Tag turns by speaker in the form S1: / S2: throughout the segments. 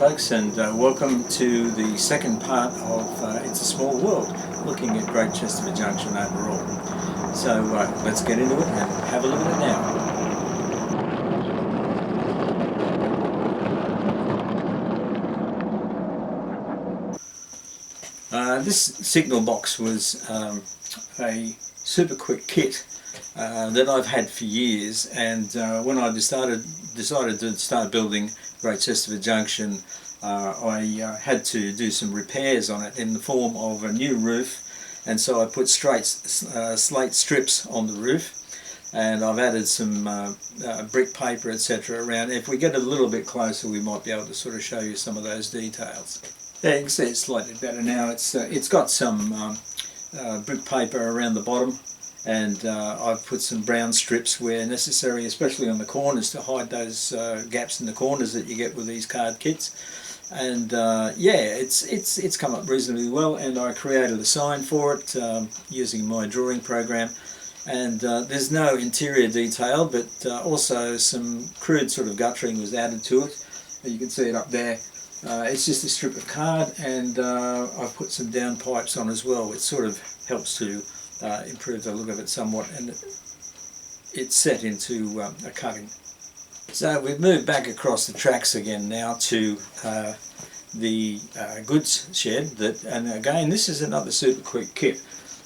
S1: folks, and welcome to the second part of It's a Small World, looking at Great Chesterford Junction overall. So let's get into it and have a look at it now. This signal box was a super quick kit that I've had for years, and when I decided to start building Great Chesterford Junction, I had to do some repairs on it in the form of a new roof, and so I put slate strips on the roof, and I've added some brick paper, etc. around. If we get a little bit closer, we might be able to sort of show you some of those details. Yeah, you can see it's slightly better now. It's got some brick paper around the bottom, and I've put some brown strips where necessary, especially on the corners, to hide those gaps in the corners that you get with these card kits. And yeah, it's come up reasonably well, and I created a sign for it using my drawing program. And there's no interior detail, but also some crude sort of guttering was added to it. You can see it up there. It's just a strip of card, and I've put some downpipes on as well, which sort of helps to improve the look of it somewhat, and it's set into a cutting. So we've moved back across the tracks again now to the goods shed, and again this is another super quick kit.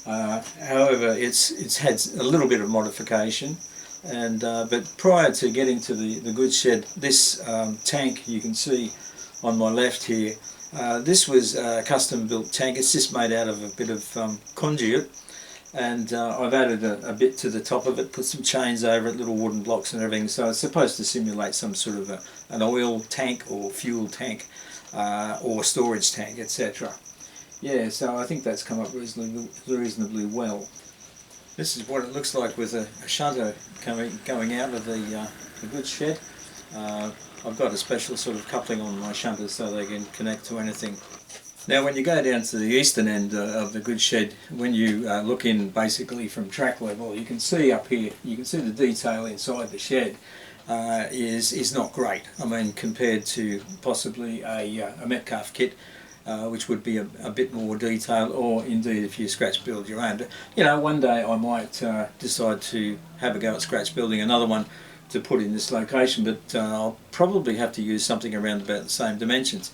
S1: However, it's had a little bit of modification, and but prior to getting to the goods shed, this tank you can see on my left here, this was a custom built tank. It's just made out of a bit of conduit, and I've added a bit to the top of it, put some chains over it, little wooden blocks and everything, so it's supposed to simulate some sort of an oil tank or fuel tank or storage tank, etc. Yeah, so I think that's come up reasonably well. This is what it looks like with a shunter going out of the goods shed. I've got a special sort of coupling on my shunters so they can connect to anything. Now when you go down to the eastern end of the goods shed, when you look in basically from track level, you can see up here, you can see the detail inside the shed is not great. I mean, compared to possibly a Metcalf kit, which would be a bit more detailed, or indeed if you scratch build your own. But, you know, one day I might decide to have a go at scratch building another one to put in this location, but I'll probably have to use something around about the same dimensions.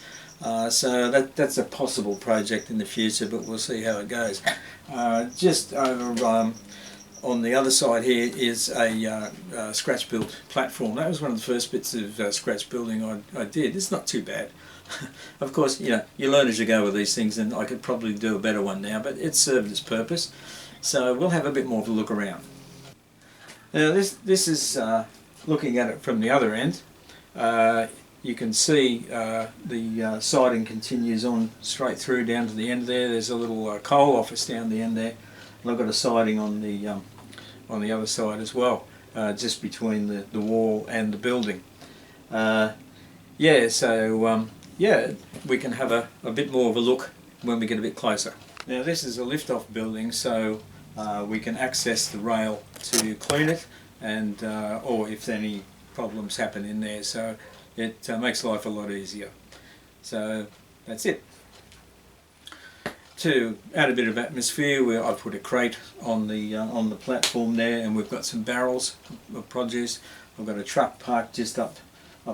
S1: So that's a possible project in the future, but we'll see how it goes. Just over on the other side here is a scratch built platform. That was one of the first bits of scratch building I did. It's not too bad. Of course, you know, you learn as you go with these things, and I could probably do a better one now, but it served its purpose. So we'll have a bit more of a look around. Now this is looking at it from the other end. You can see the siding continues on straight through down to the end there. There's a little coal office down the end there, and I've got a siding on the other side as well, just between the wall and the building. Yeah, so yeah, we can have a bit more of a look when we get a bit closer. Now this is a lift-off building, so we can access the rail to clean it, and or if any problems happen in there, so it makes life a lot easier. So that's it. To add a bit of atmosphere, I've put a crate on the platform there, and we've got some barrels of produce. I've got a truck parked just up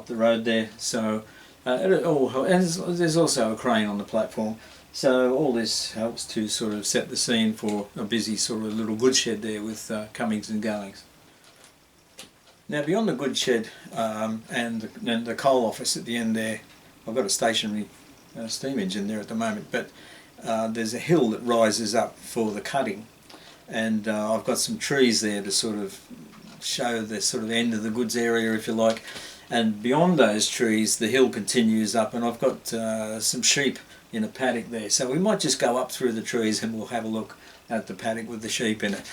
S1: the road there, so and there's also a crane on the platform. So all this helps to sort of set the scene for a busy sort of little goods shed there with comings and goings. Now beyond the goods shed and the coal office at the end there, I've got a stationary steam engine there at the moment, but there's a hill that rises up for the cutting, and I've got some trees there to sort of show the sort of end of the goods area, if you like. And beyond those trees the hill continues up, and I've got some sheep in a paddock there, so we might just go up through the trees and we'll have a look at the paddock with the sheep in it.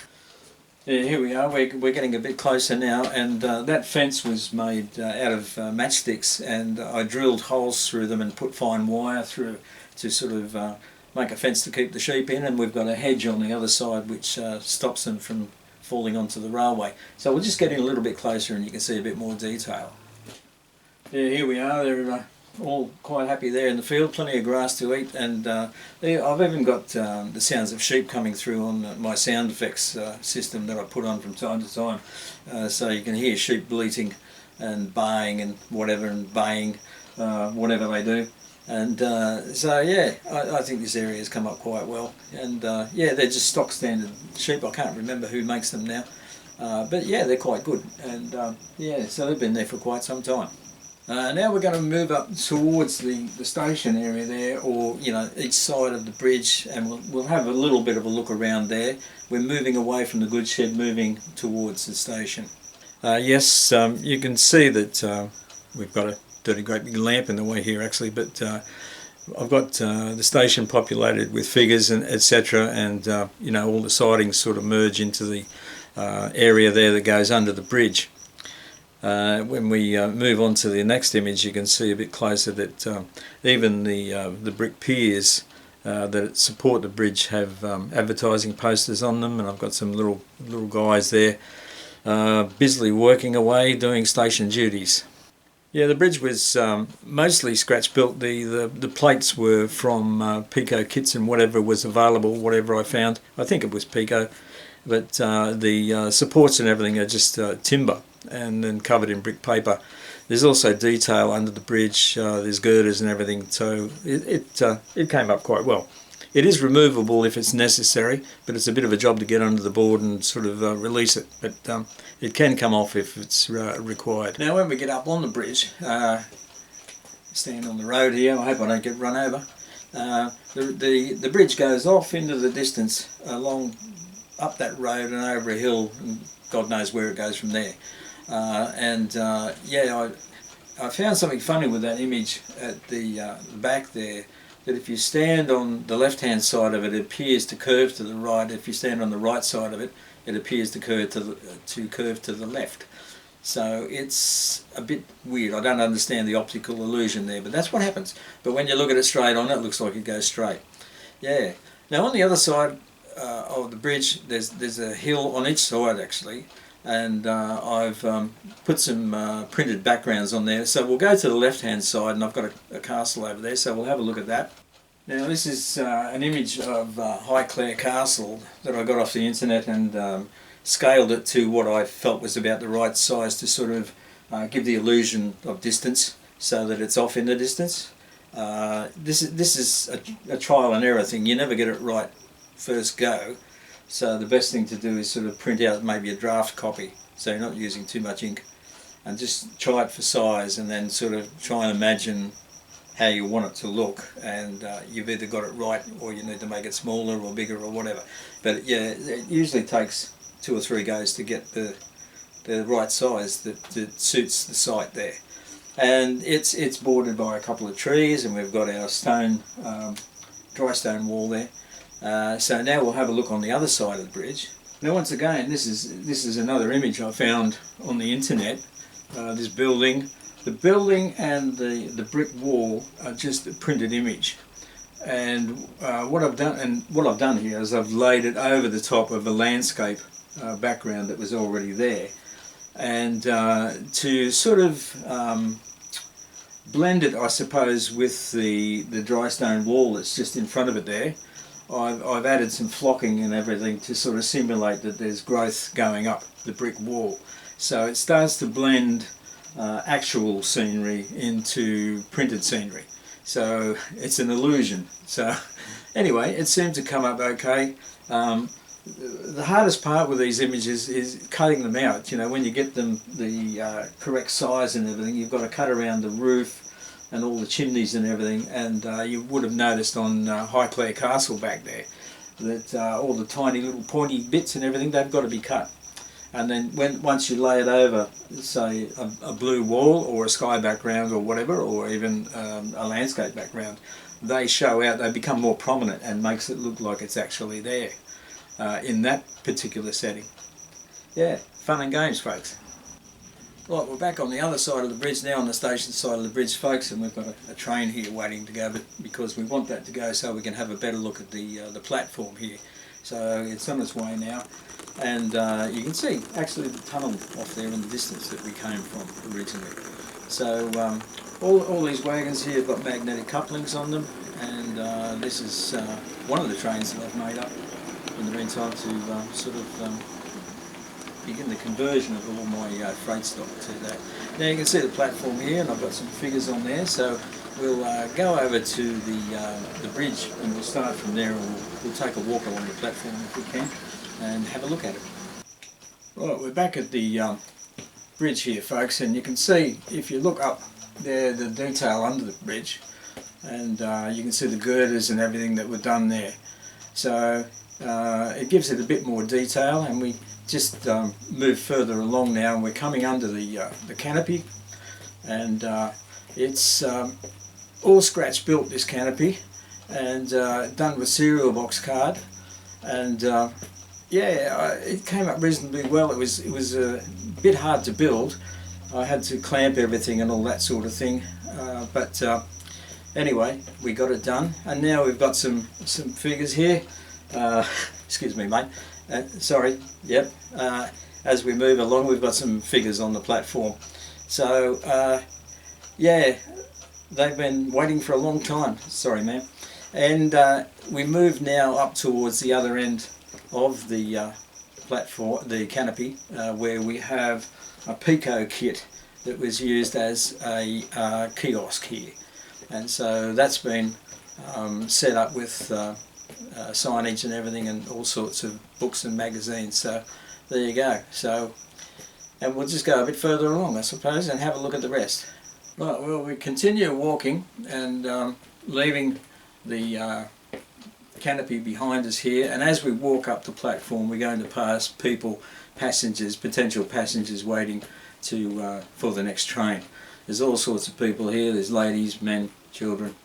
S1: Yeah, here we are, we're getting a bit closer now, and that fence was made out of matchsticks, and I drilled holes through them and put fine wire through to sort of make a fence to keep the sheep in, and we've got a hedge on the other side which stops them from falling onto the railway. So we'll just get in a little bit closer and you can see a bit more detail. Yeah, here we are, they're all quite happy there in the field, plenty of grass to eat, and I've even got the sounds of sheep coming through on my sound effects system that I put on from time to time, so you can hear sheep bleating and baying and whatever, and baying whatever they do. And so yeah, I think this area has come up quite well, and yeah, they're just stock standard sheep. I can't remember who makes them now, but yeah, they're quite good, and yeah, so they've been there for quite some time. Now we're going to move up towards the station area there, or you know, each side of the bridge, and we'll have a little bit of a look around there. We're moving away from the goods shed, moving towards the station. Yes, you can see that we've got a dirty great big lamp in the way here actually, but I've got the station populated with figures and etc., and you know, all the sidings sort of merge into the area there that goes under the bridge. When we move on to the next image, you can see a bit closer that even the brick piers that support the bridge have advertising posters on them, and I've got some little guys there busily working away doing station duties. Yeah, the bridge was mostly scratch built. The plates were from Pico kits and whatever was available, whatever I found. I think it was Pico, but the supports and everything are just timber and then covered in brick paper. There's also detail under the bridge. There's girders and everything, so it came up quite well. It is removable if it's necessary, but it's a bit of a job to get under the board and sort of release it. But it can come off if it's required. Now, when we get up on the bridge, stand on the road here. I hope I don't get run over. The bridge goes off into the distance along up that road and over a hill, and God knows where it goes from there. Yeah, I found something funny with that image at the back there, that if you stand on the left hand side of it, it appears to curve to the right. If you stand on the right side of it, it appears to curve to the left. So it's a bit weird. I don't understand the optical illusion there, but that's what happens. But when you look at it straight on, it looks like it goes straight. Yeah. Now on the other side of the bridge, there's a hill on each side actually, and I've put some printed backgrounds on there. So we'll go to the left hand side, and I've got a castle over there, so we'll have a look at that. Now this is an image of Highclere Castle that I got off the internet, and scaled it to what I felt was about the right size to sort of give the illusion of distance, so that it's off in the distance. This is a trial and error thing. You never get it right first go, so the best thing to do is sort of print out maybe a draft copy, so you're not using too much ink, and just try it for size, and then sort of try and imagine how you want it to look, and you've either got it right or you need to make it smaller or bigger or whatever. But yeah, it usually takes 2 or 3 goes to get the right size that suits the site there. And it's bordered by a couple of trees, and we've got our stone, dry stone wall there. So now we'll have a look on the other side of the bridge. Now once again, this is another image I found on the internet. This building, the building and the brick wall are just a printed image. And what I've done here is I've laid it over the top of a landscape background that was already there, and to sort of blend it, I suppose, with the dry stone wall that's just in front of it there, I've added some flocking and everything to sort of simulate that there's growth going up the brick wall. So it starts to blend actual scenery into printed scenery. So it's an illusion. So anyway, it seemed to come up okay. The hardest part with these images is cutting them out. You know, when you get them the correct size and everything, you've got to cut around the roof and all the chimneys and everything, and you would have noticed on Highclere Castle back there that all the tiny little pointy bits and everything, they've got to be cut. And then once you lay it over, say, a blue wall or a sky background or whatever, or even a landscape background, they show out, they become more prominent and makes it look like it's actually there in that particular setting. Yeah, fun and games, folks. Right, we're back on the other side of the bridge now, on the station side of the bridge, folks, and we've got a train here waiting to go, because we want that to go so we can have a better look at the platform here. So it's on its way now, and you can see actually the tunnel off there in the distance that we came from originally. So all these wagons here have got magnetic couplings on them, and this is one of the trains that I've made up in the meantime to sort of begin the conversion of all my freight stock to that. Now you can see the platform here, and I've got some figures on there, so we'll go over to the bridge, and we'll start from there, and we'll take a walk along the platform if we can and have a look at it. Right, we're back at the bridge here, folks, and you can see, if you look up there, the detail under the bridge, and you can see the girders and everything that were done there. So it gives it a bit more detail, and we just move further along now, and we're coming under the canopy, and it's all scratch built, this canopy, and done with cereal box card, and yeah, it came up reasonably well. It was a bit hard to build. I had to clamp everything and all that sort of thing, but anyway, we got it done, and now we've got some figures here. Excuse me, mate. Sorry. Yep. As we move along, we've got some figures on the platform. So yeah, they've been waiting for a long time. Sorry, ma'am. And we move now up towards the other end of the platform, the canopy, where we have a Pico kit that was used as a kiosk here, and so that's been set up with signage and everything, and all sorts of books and magazines. So there you go. So, and we'll just go a bit further along, I suppose, and have a look at the rest. Right, well, we continue walking and leaving the canopy behind us here, and as we walk up the platform, we're going to pass people, passengers, potential passengers waiting to for the next train. There's all sorts of people here. There's ladies, men, children,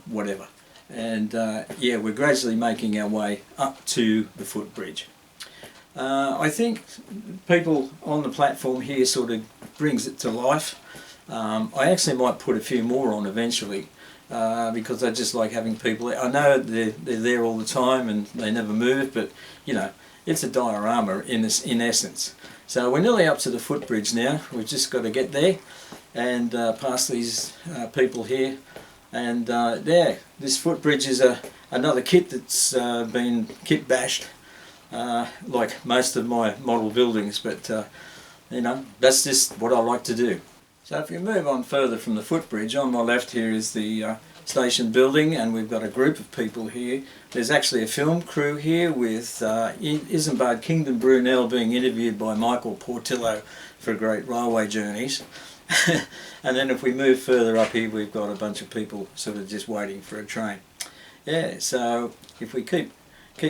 S1: whatever. And yeah, we're gradually making our way up to the footbridge. I think people on the platform here sort of brings it to life. I actually might put a few more on eventually, because I just like having people there. I know they're there all the time and they never move, but you know, it's a diorama in essence. So we're nearly up to the footbridge now. We've just got to get there and past these people here. And there, this footbridge is another kit that's been kit bashed, like most of my model buildings, but you know, that's just what I like to do. So if you move on further from the footbridge, on my left here is the station building, and we've got a group of people here. There's actually a film crew here with Isambard Kingdom Brunel being interviewed by Michael Portillo for Great Railway Journeys. And then if we move further up here, we've got a bunch of people sort of just waiting for a train. Yeah, so if we keep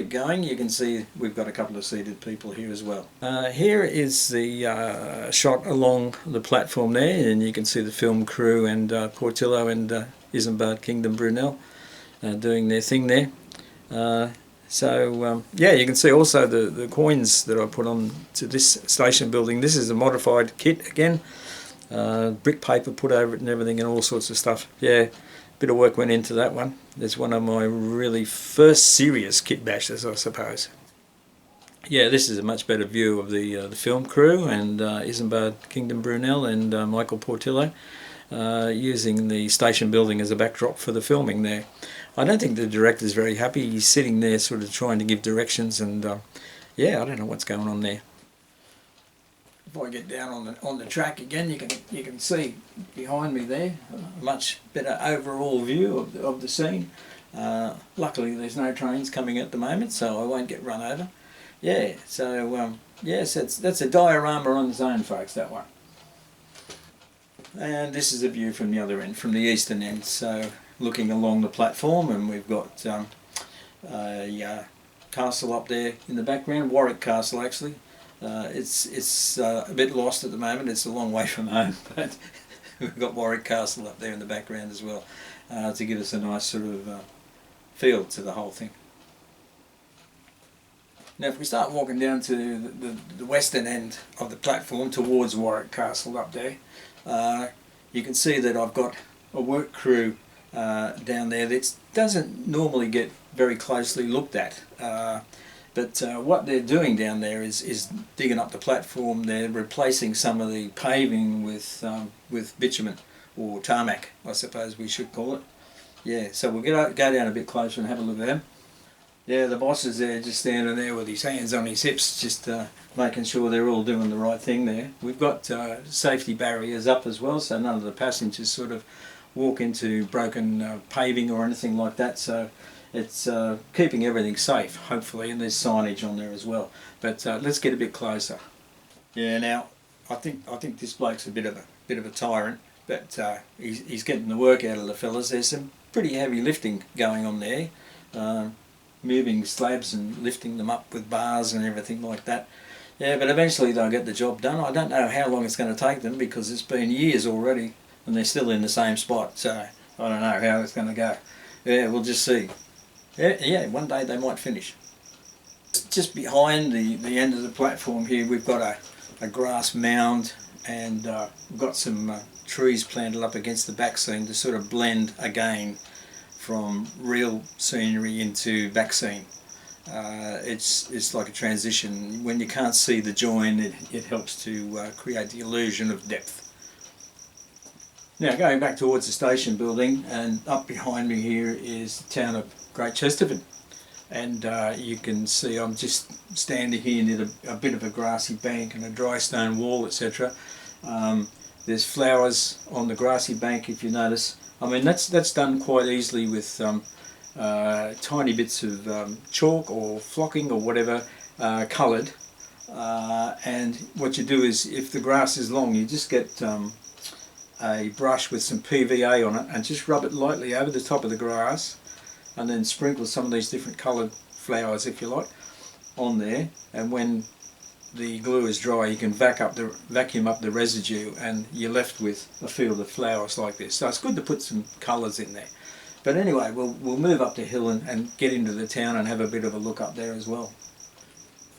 S1: going, you can see we've got a couple of seated people here as well. Here is the shot along the platform there, and you can see the film crew and Portillo and Isambard Kingdom Brunel doing their thing there. So yeah, you can see also the coins that I put on to this station building. This is a modified kit again, brick paper put over it and everything, and all sorts of stuff. Yeah, bit of work went into that one. There's one of my really first serious kit bashes, I suppose. Yeah, this is a much better view of the film crew and Isambard Kingdom Brunel and Michael Portillo, using the station building as a backdrop for the filming there. I don't think the director's very happy. He's sitting there sort of trying to give directions, and yeah, I don't know what's going on there. If I get down on the track again, you can see behind me there a much better overall view of the scene. Luckily there's no trains coming at the moment, so I won't get run over. Yeah, so yes, that's a diorama on its own, folks, that one. And this is a view from the other end, from the eastern end. So looking along the platform, and we've got a castle up there in the background, Warwick Castle actually. It's a bit lost at the moment. It's a long way from home, but we've got Warwick Castle up there in the background as well, to give us a nice sort of feel to the whole thing. Now if we start walking down to the western end of the platform towards Warwick Castle up there, you can see that I've got a work crew down there that doesn't normally get very closely looked at. But what they're doing down there is digging up the platform. They're replacing some of the paving with bitumen or tarmac, I suppose we should call it. Yeah, so we'll go down a bit closer and have a look at them. Yeah, the boss is there, just standing there with his hands on his hips, just making sure they're all doing the right thing there. We've got safety barriers up as well, so none of the passengers sort of walk into broken paving or anything like that. So it's keeping everything safe, hopefully, and there's signage on there as well. But let's get a bit closer. Yeah, now I think this bloke's a bit of a tyrant, but he's getting the work out of the fellas. There's some pretty heavy lifting going on there. Moving slabs and lifting them up with bars and everything like that. Yeah, but eventually they'll get the job done. I don't know how long it's going to take them, because it's been years already and they're still in the same spot, so I don't know how it's going to go. Yeah, we'll just see. Yeah, one day they might finish. Just behind the end of the platform here, we've got a grass mound, and we've got some trees planted up against the back scene to sort of blend again from real scenery into back scene. It's like a transition. When you can't see the join, it helps to create the illusion of depth. Now, going back towards the station building, and up behind me here is the town of Great Chesterford, and you can see I'm just standing here near a bit of a grassy bank and a dry stone wall, etc. There's flowers on the grassy bank, if you notice. I mean, that's done quite easily with tiny bits of chalk or flocking or whatever, coloured. And what you do is, if the grass is long, you just get a brush with some PVA on it and just rub it lightly over the top of the grass, and then sprinkle some of these different coloured flowers, if you like, on there. And when the glue is dry, you can vacuum up the residue, and you're left with a field of flowers like this. So it's good to put some colours in there. But anyway, we'll move up the hill and get into the town and have a bit of a look up there as well.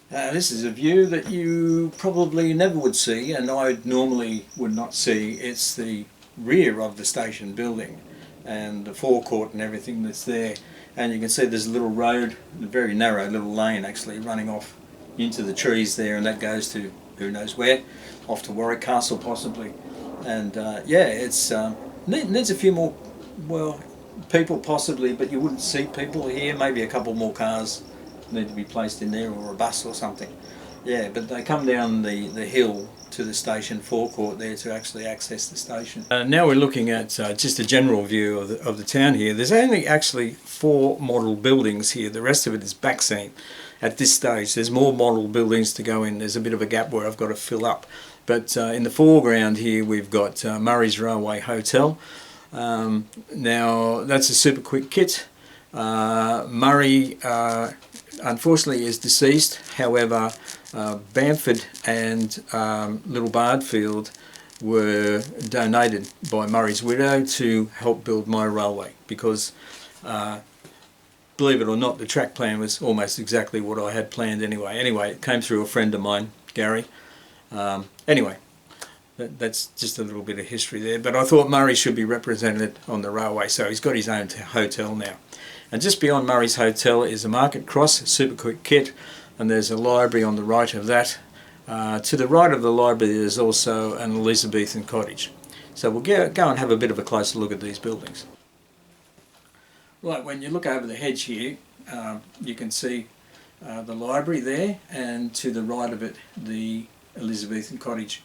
S1: This is a view that you probably never would see, and I normally would not see. It's the rear of the station building and the forecourt and everything that's there. And you can see there's a little road, a very narrow little lane actually, running off into the trees there, and that goes to who knows where, off to Warwick Castle possibly. And yeah, it's needs a few more, well, people possibly, but you wouldn't see people here. Maybe a couple more cars need to be placed in there, or a bus or something. Yeah, but they come down the hill to the station forecourt there to actually access the station. Now we're looking at just a general view of the town here. There's only actually 4 model buildings here. The rest of it is back scene at this stage. There's more model buildings to go in. There's a bit of a gap where I've got to fill up. But in the foreground here we've got Murray's Railway Hotel. Now that's a super quick kit. Murray unfortunately is deceased. However, Bamford and Little Bardfield were donated by Murray's widow to help build my railway, because believe it or not, the track plan was almost exactly what I had planned anyway. Anyway, it came through a friend of mine, Gary. Anyway, that's just a little bit of history there, but I thought Murray should be represented on the railway, so he's got his own hotel now. And just beyond Murray's Hotel is a market cross, super quick kit, and there's a library on the right of that. To the right of the library there's also an Elizabethan cottage. So we'll go and have a bit of a closer look at these buildings. Right, when you look over the hedge here, you can see the library there, and to the right of it the Elizabethan cottage.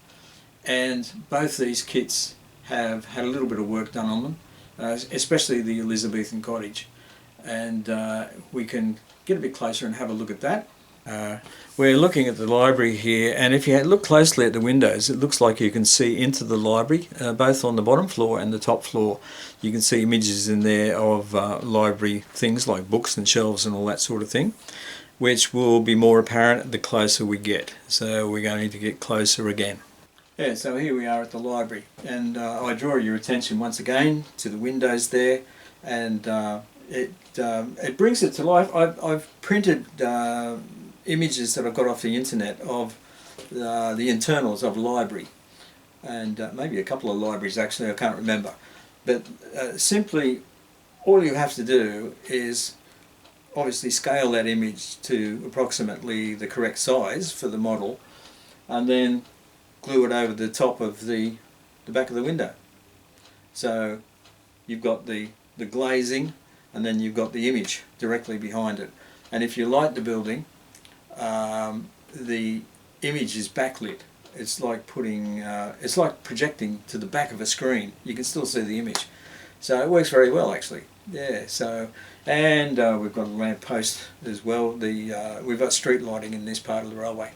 S1: And both these kits have had a little bit of work done on them, especially the Elizabethan cottage. And we can get a bit closer and have a look at that. We're looking at the library here, and if you look closely at the windows, it looks like you can see into the library, both on the bottom floor and the top floor. You can see images in there of library things like books and shelves and all that sort of thing, which will be more apparent the closer we get. So we're going to get closer again. Yeah, so here we are at the library, and I draw your attention once again to the windows there, and it brings it to life. I've printed images that I've got off the internet of the internals of a library, and maybe a couple of libraries actually, I can't remember. But simply all you have to do is obviously scale that image to approximately the correct size for the model, and then glue it over the top of the back of the window. So you've got the glazing, and then you've got the image directly behind it. And if you light the building, the image is backlit. It's like it's like projecting to the back of a screen. You can still see the image. So it works very well, actually. Yeah. So, and we've got a lamp post as well. We've got street lighting in this part of the railway.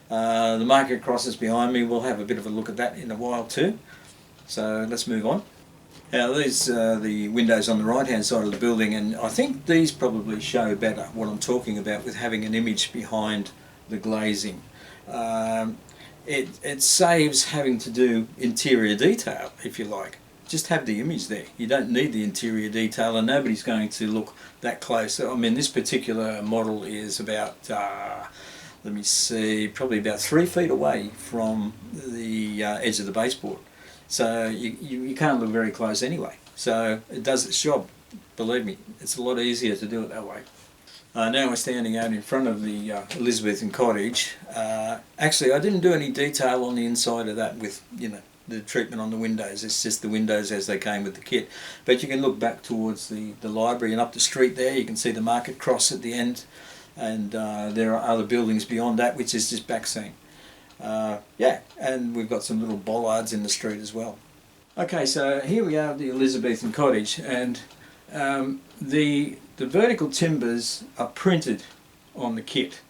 S1: The market crosses behind me. We'll have a bit of a look at that in a while too. So let's move on. Now these are the windows on the right hand side of the building, and I think these probably show better what I'm talking about with having an image behind the glazing. It saves having to do interior detail, if you like. Just have the image there. You don't need the interior detail, and nobody's going to look that close. I mean, this particular model is about, let me see, probably about 3 feet away from the edge of the baseboard. So you can't look very close anyway. So it does its job. Believe me, it's a lot easier to do it that way. Now we're standing out in front of the Elizabethan cottage. Actually, I didn't do any detail on the inside of that with, you know, the treatment on the windows. It's just the windows as they came with the kit. But you can look back towards the library and up the street there. You can see the market cross at the end, and there are other buildings beyond that, which is just back scene. Yeah, and we've got some little bollards in the street as well. Okay, so here we are at the Elizabethan cottage, and the vertical timbers are printed on the kit,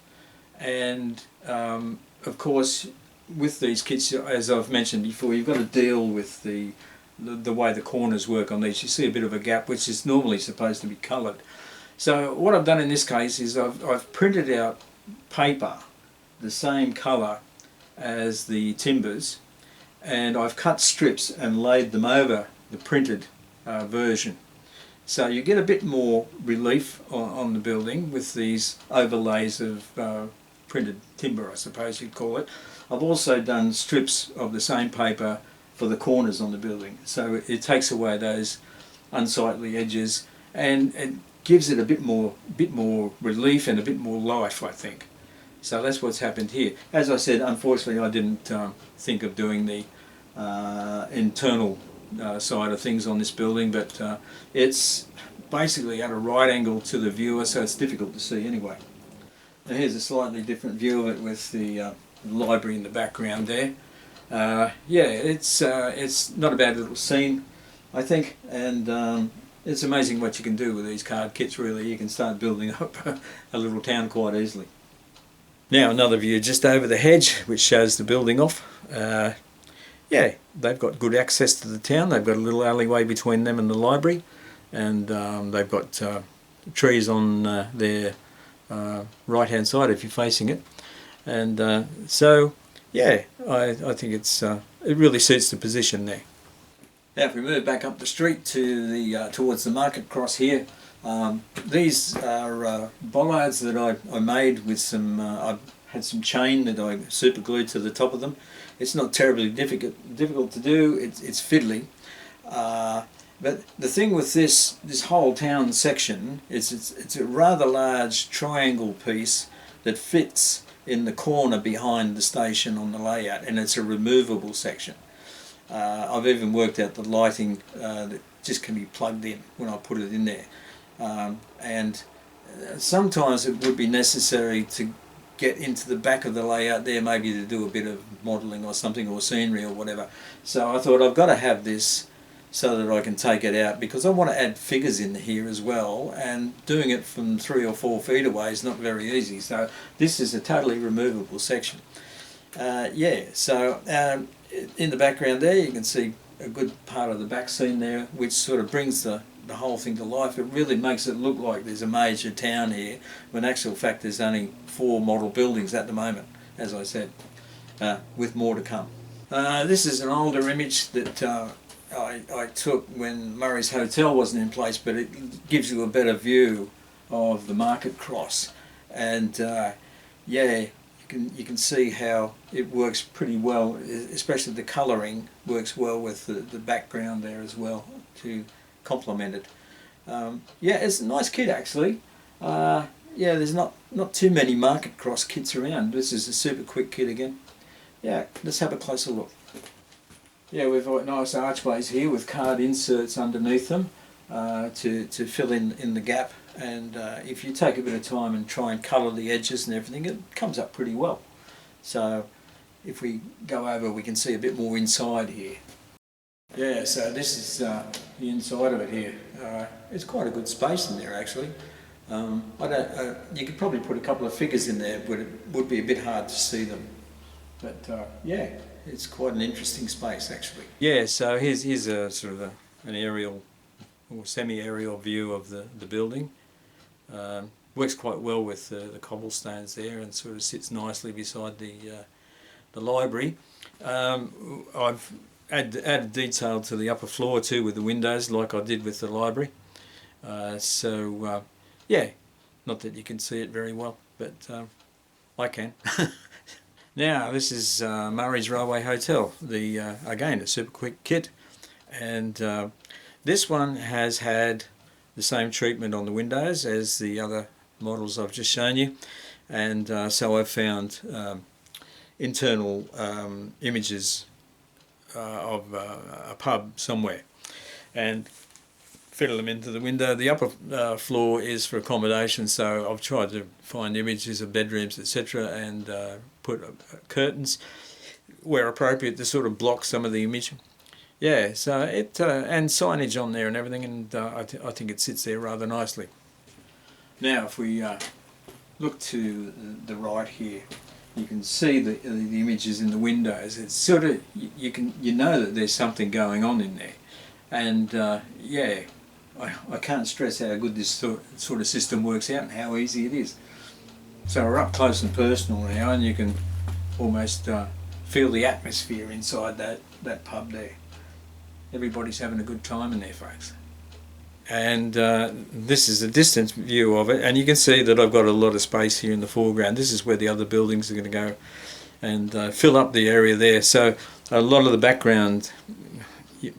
S1: and of course with these kits, as I've mentioned before, you've got to deal with the way the corners work on these. You see a bit of a gap, which is normally supposed to be coloured. So what I've done in this case is I've printed out paper the same colour as the timbers, and I've cut strips and laid them over the printed version. So you get a bit more relief on the building with these overlays of printed timber, I suppose you'd call it. I've also done strips of the same paper for the corners on the building, so it takes away those unsightly edges and it gives it a bit more relief and a bit more life, I think. So that's what's happened here. As I said, unfortunately I didn't think of doing the internal side of things on this building, but it's basically at a right angle to the viewer, so it's difficult to see anyway. Now here's a slightly different view of it with the library in the background there. Yeah, it's not a bad little scene, I think, and it's amazing what you can do with these card kits. Really, you can start building up a little town quite easily. Now another view just over the hedge, which shows the building off. Yeah, they've got good access to the town. They've got a little alleyway between them and the library, and they've got trees on their right hand side if you're facing it. And so yeah, I think it really suits the position there. Now if we move back up the street to the towards the market cross here, these are bollards that I made with some, I had some chain that I super glued to the top of them. It's not terribly difficult to do, it's fiddly. But the thing with this whole town section is it's a rather large triangle piece that fits in the corner behind the station on the layout, and it's a removable section. I've even worked out the lighting that just can be plugged in when I put it in there. And sometimes it would be necessary to get into the back of the layout there, maybe to do a bit of modelling or something, or scenery or whatever. So I thought I've got to have this so that I can take it out, because I want to add figures in here as well, and doing it from 3 or 4 feet away is not very easy. So this is a totally removable section. Yeah, so in the background there you can see a good part of the back scene there, which sort of brings the whole thing to life. It really makes it look like there's a major town here, when in actual fact there's only 4 model buildings at the moment, as I said, with more to come. This is an older image that I took when Murray's Hotel wasn't in place, but it gives you a better view of the market cross, and yeah, you can see how it works pretty well, especially the colouring works well with the background there as well to complement it. Yeah, it's a nice kit actually. Yeah, there's not too many market cross kits around. This is a super quick kit again. Yeah, let's have a closer look. Yeah, we've got nice archways here with card inserts underneath them to fill in the gap, and if you take a bit of time and try and colour the edges and everything, it comes up pretty well. So if we go over, we can see a bit more inside here. Yeah, so this is the inside of it here. It's quite a good space in there actually. You could probably put a couple of figures in there, but it would be a bit hard to see them. But yeah, it's quite an interesting space actually. Yeah, so here's a sort of an aerial or semi-aerial view of the building. Works quite well with the cobblestones there, and sort of sits nicely beside the library. I've added detail to the upper floor too with the windows, like I did with the library. Yeah, not that you can see it very well, but I can. Now this is Murray's Railway Hotel, again a super quick kit, and this one has had the same treatment on the windows as the other models I've just shown you, and so I've found internal images of a pub somewhere and fiddle them into the window. The upper floor is for accommodation, so I've tried to find images of bedrooms, etc., and put curtains where appropriate to sort of block some of the image. Yeah, so and signage on there and everything, and I think it sits there rather nicely. Now if we look to the right here, you can see the images in the windows. It's sort of, you know that there's something going on in there, and yeah, I can't stress how good this sort of system works out and how easy it is. So we're up close and personal now, and you can almost feel the atmosphere inside that pub there. Everybody's having a good time in there, folks. And this is a distance view of it, and you can see that I've got a lot of space here in the foreground. This is where the other buildings are going to go and fill up the area there. So a lot of the background,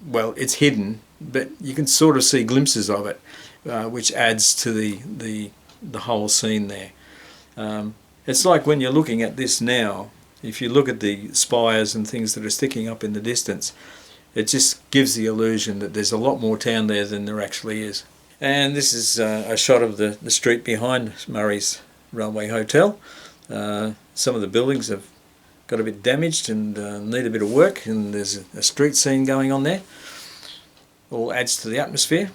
S1: well, it's hidden, but you can sort of see glimpses of it, which adds to the whole scene there. It's like when you're looking at this now, if you look at the spires and things that are sticking up in the distance, it just gives the illusion that there's a lot more town there than there actually is. And this is a shot of the street behind Murray's Railway Hotel. Some of the buildings have got a bit damaged and need a bit of work, and there's a street scene going on there. All adds to the atmosphere.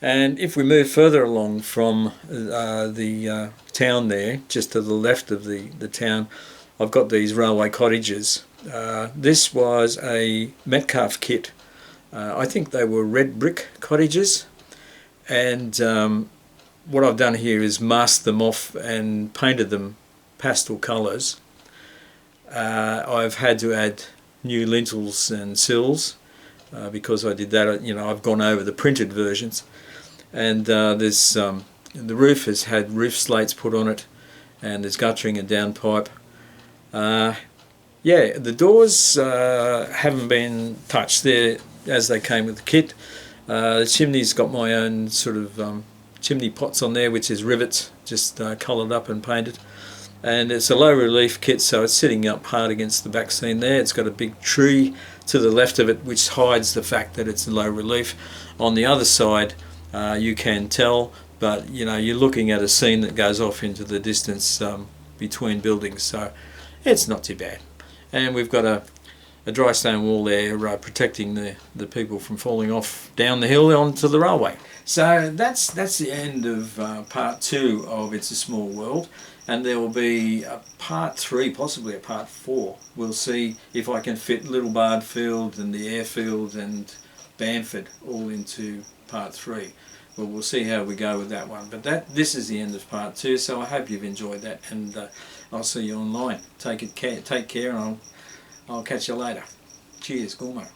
S1: And if we move further along from the town there, just to the left of the town, I've got these railway cottages. This was a Metcalfe kit. I think they were red brick cottages, and what I've done here is masked them off and painted them pastel colours. I've had to add new lintels and sills because I did that. You know, I've gone over the printed versions, and there's the roof has had roof slates put on it, and there's guttering and downpipe. Yeah, the doors haven't been touched there as they came with the kit. The chimney's got my own sort of chimney pots on there, which is rivets, just coloured up and painted. And it's a low relief kit, so it's sitting up hard against the back scene there. It's got a big tree to the left of it, which hides the fact that it's low relief. On the other side, you can tell, but you know, you're looking at a scene that goes off into the distance between buildings, so it's not too bad. And we've got a dry stone wall there protecting the people from falling off down the hill onto the railway. So that's the end of part 2 of It's a Small World, and there will be a part 3, possibly a part 4. We'll see if I can fit Little Bardfield and the airfield and Bamford all into part 3. Well, we'll see how we go with that one. But this is the end of part 2, so I hope you've enjoyed that, and I'll see you online. Take care, and I'll catch you later. Cheers, Gourmet.